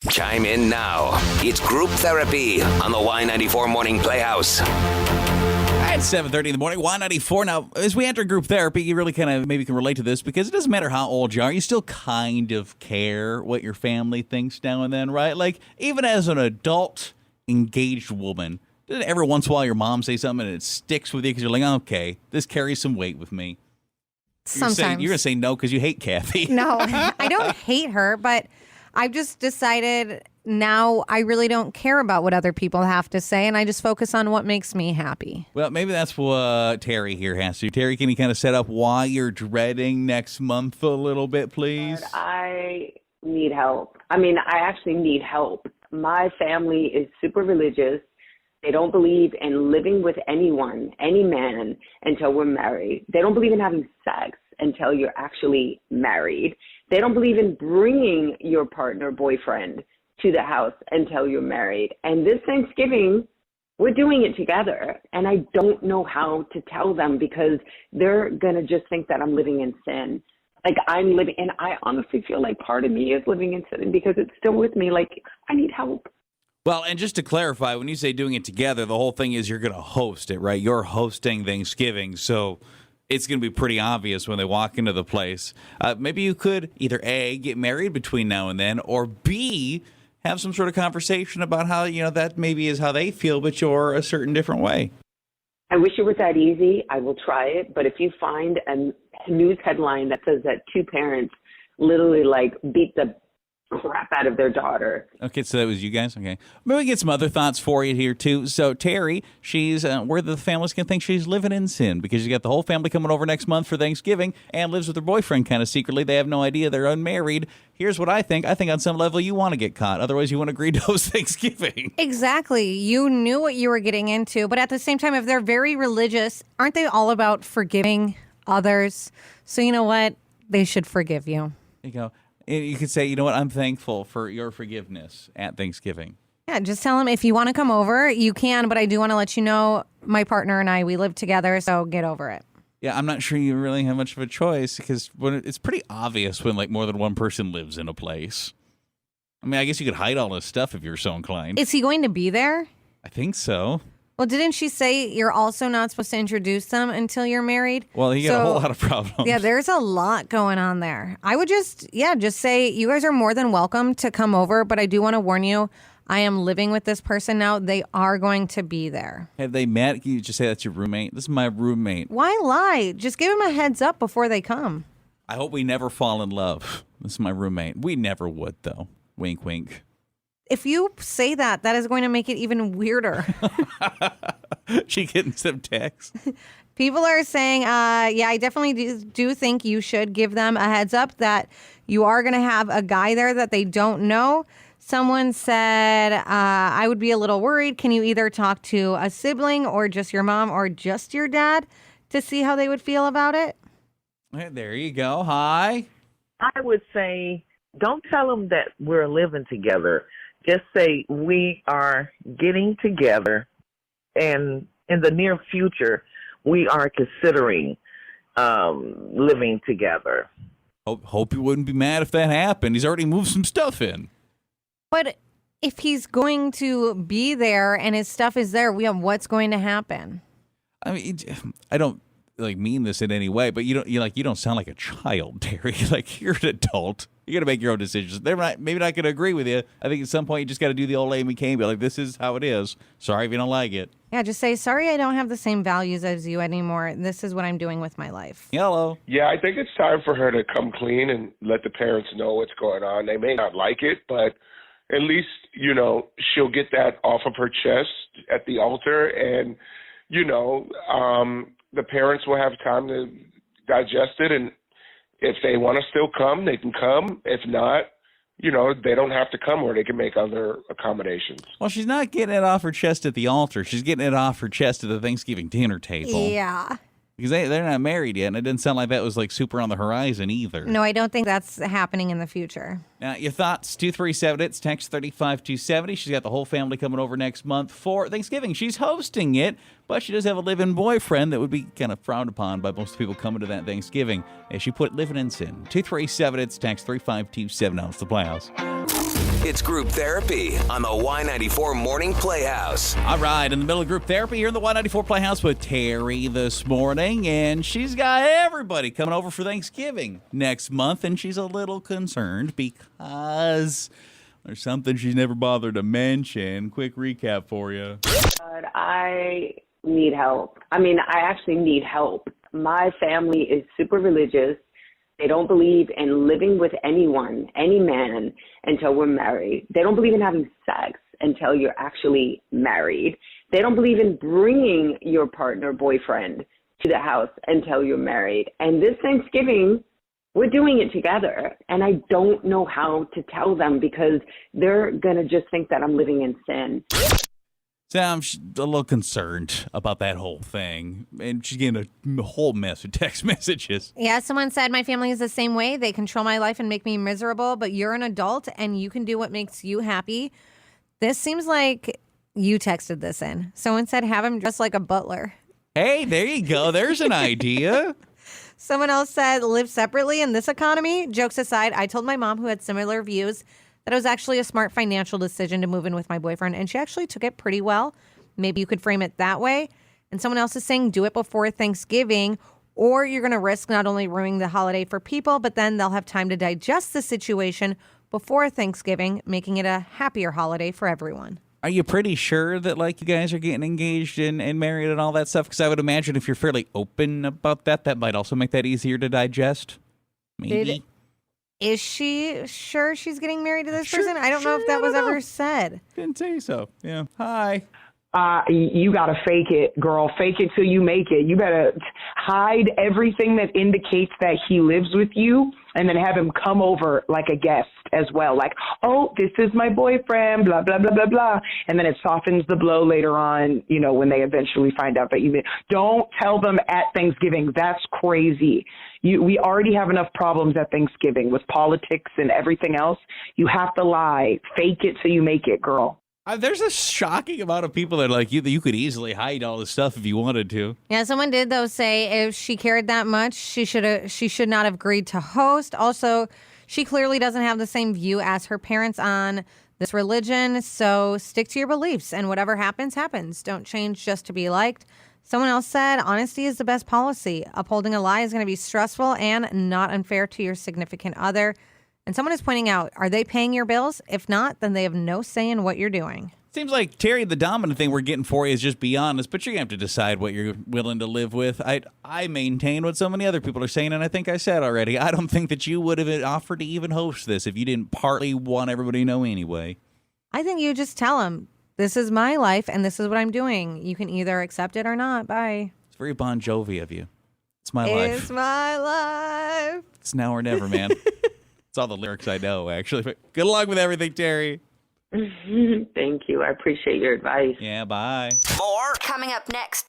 Chime in now. It's Group Therapy on the Y94 Morning Playhouse. At 7:30 in the morning, Y94. Now, as we enter group therapy, you really kind of maybe can relate to this because it doesn't matter how old you are. You still kind of care what your family thinks now and then, right? Like, even as an adult, engaged woman, doesn't every once in a while your mom say something and it sticks with you because you're like, okay, this carries some weight with me? Sometimes. You're going to say no because you hate Kathy. No, I don't hate her, but I've just decided now I really don't care about what other people have to say, and I just focus on what makes me happy. Well, maybe that's what Terry here has to. Terry, can you kind of set up why you're dreading next month a little bit, please? I need help. I mean, I actually need help. My family is super religious. They don't believe in living with anyone, any man, until we're married. They don't believe in having sex until you're actually married. They don't believe in bringing your partner, boyfriend, to the house until you're married. And this Thanksgiving, we're doing it together. And I don't know how to tell them because they're going to just think that I'm living in sin. Like I'm living, and I honestly feel like part of me is living in sin because it's still with me. Like I need help. Well, and just to clarify, when you say doing it together, the whole thing is you're going to host it, right? You're hosting Thanksgiving, so it's going to be pretty obvious when they walk into the place. Maybe you could either A, get married between now and then, or B, have some sort of conversation about how, that maybe is how they feel, but you're a certain different way. I wish it was that easy. I will try it. But if you find a news headline that says that two parents literally beat the crap out of their daughter. Okay, so that was you guys? Okay. Maybe we get some other thoughts for you here, too. So, Terry, she's where the families can think she's living in sin because you got the whole family coming over next month for Thanksgiving and lives with her boyfriend kind of secretly. They have no idea they're unmarried. Here's what I think. I think on some level you want to get caught. Otherwise, you want to agree to host Thanksgiving. Exactly. You knew what you were getting into. But at the same time, if they're very religious, aren't they all about forgiving others? So you know what? They should forgive you. There you go. You could say, you know what, I'm thankful for your forgiveness at Thanksgiving. Yeah, just tell them if you want to come over, you can, but I do want to let you know my partner and I, we live together, so get over it. Yeah, I'm not sure you really have much of a choice because it's pretty obvious when more than one person lives in a place. I mean, I guess you could hide all this stuff if you're so inclined. Is he going to be there? I think so. Well, didn't she say you're also not supposed to introduce them until you're married? Well, he got a whole lot of problems. Yeah, there's a lot going on there. I would just say you guys are more than welcome to come over, but I do want to warn you, I am living with this person now. They are going to be there. Have they met? Can you just say that's your roommate? This is my roommate. Why lie? Just give them a heads up before they come. I hope we never fall in love. This is my roommate. We never would, though. Wink, wink. If you say that, that is going to make it even weirder. She getting some texts. People are saying, I definitely do think you should give them a heads up that you are going to have a guy there that they don't know. Someone said, I would be a little worried. Can you either talk to a sibling or just your mom or just your dad to see how they would feel about it? Hey, there you go. Hi. I would say don't tell them that we're living together. Just say we are getting together, and in the near future, we are considering living together. Hope you wouldn't be mad if that happened. He's already moved some stuff in. But if he's going to be there and his stuff is there, what's going to happen? I mean, I don't mean this in any way, but you don't sound like a child, Terry. You're an adult. You got to make your own decisions. They're maybe not going to agree with you. I think at some point you just got to do the old Amy Kane. Be like, this is how it is. Sorry if you don't like it. Yeah, just say, sorry, I don't have the same values as you anymore. This is what I'm doing with my life. Hello. Yeah, I think it's time for her to come clean and let the parents know what's going on. They may not like it, but at least, she'll get that off of her chest at the altar. And, the parents will have time to digest it. And if they want to still come, they can come. If not, they don't have to come, or they can make other accommodations. Well, she's not getting it off her chest at the altar. She's getting it off her chest at the Thanksgiving dinner table. Yeah. Because they're not married yet, and it didn't sound like that was super on the horizon either. No, I don't think that's happening in the future. Now, your thoughts, 237, it's text 35270. She's got the whole family coming over next month for Thanksgiving. She's hosting it, but she does have a live-in boyfriend that would be kind of frowned upon by most people coming to that Thanksgiving. And she put living in sin. 237, it's text 35270. It's the Playhouse. It's group therapy on the Y94 Morning Playhouse. All right, in the middle of group therapy here in the Y94 Playhouse with Terry this morning, and she's got everybody coming over for Thanksgiving next month, and she's a little concerned because there's something she's never bothered to mention. Quick recap for you. But I need help. I mean, I actually need help. My family is super religious. They don't believe in living with anyone, any man, until we're married. They don't believe in having sex until you're actually married. They don't believe in bringing your partner, boyfriend, to the house until you're married. And this Thanksgiving, we're doing it together. And I don't know how to tell them because they're going to just think that I'm living in sin. So I'm a little concerned about that whole thing, and she's getting a whole mess of text messages. Yeah, someone said my family is the same way. They control my life and make me miserable, but you're an adult and you can do what makes you happy. This seems like you texted this in. Someone said have him dressed like a butler. Hey, there you go. There's an idea. Someone else said live separately in this economy. Jokes aside, I told my mom, who had similar views, that it was actually a smart financial decision to move in with my boyfriend, and she actually took it pretty well. Maybe you could frame it that way. And someone else is saying do it before Thanksgiving, or you're going to risk not only ruining the holiday for people, but then they'll have time to digest the situation before Thanksgiving, making it a happier holiday for everyone. Are you pretty sure that, like, you guys are getting engaged and married and all that stuff? Because I would imagine if you're fairly open about that, that might also make that easier to digest. Maybe. Is she sure she's getting married to this person? I don't know if that was ever said. Didn't say so. Yeah. Hi. You got to fake it, girl. Fake it till you make it. You better hide everything that indicates that he lives with you and then have him come over like a guest as well. Like, oh, this is my boyfriend, blah, blah, blah, blah, blah. And then it softens the blow later on, you know, when they eventually find out that you don't tell them at Thanksgiving. That's crazy. We already have enough problems at Thanksgiving with politics and everything else. You have to lie. Fake it till you make it, girl. There's a shocking amount of people that are like you that you could easily hide all this stuff if you wanted to. Yeah, someone did though say if she cared that much, she should not have agreed to host. Also, she clearly doesn't have the same view as her parents on this religion, so stick to your beliefs and whatever happens, happens. Don't change just to be liked. Someone else said honesty is the best policy. Upholding a lie is going to be stressful and not unfair to your significant other. And someone is pointing out, are they paying your bills? If not, then they have no say in what you're doing. Seems like, Terry, the dominant thing we're getting for you is just be honest, but you're going to have to decide what you're willing to live with. I maintain what so many other people are saying, and I think I said already, I don't think that you would have offered to even host this if you didn't partly want everybody to know anyway. I think you just tell them, this is my life, and this is what I'm doing. You can either accept it or not. Bye. It's very Bon Jovi of you. It's my life. It's my life. It's now or never, man. It's all the lyrics I know, actually. But good luck with everything, Terry. Thank you. I appreciate your advice. Yeah, bye. More Coming up next.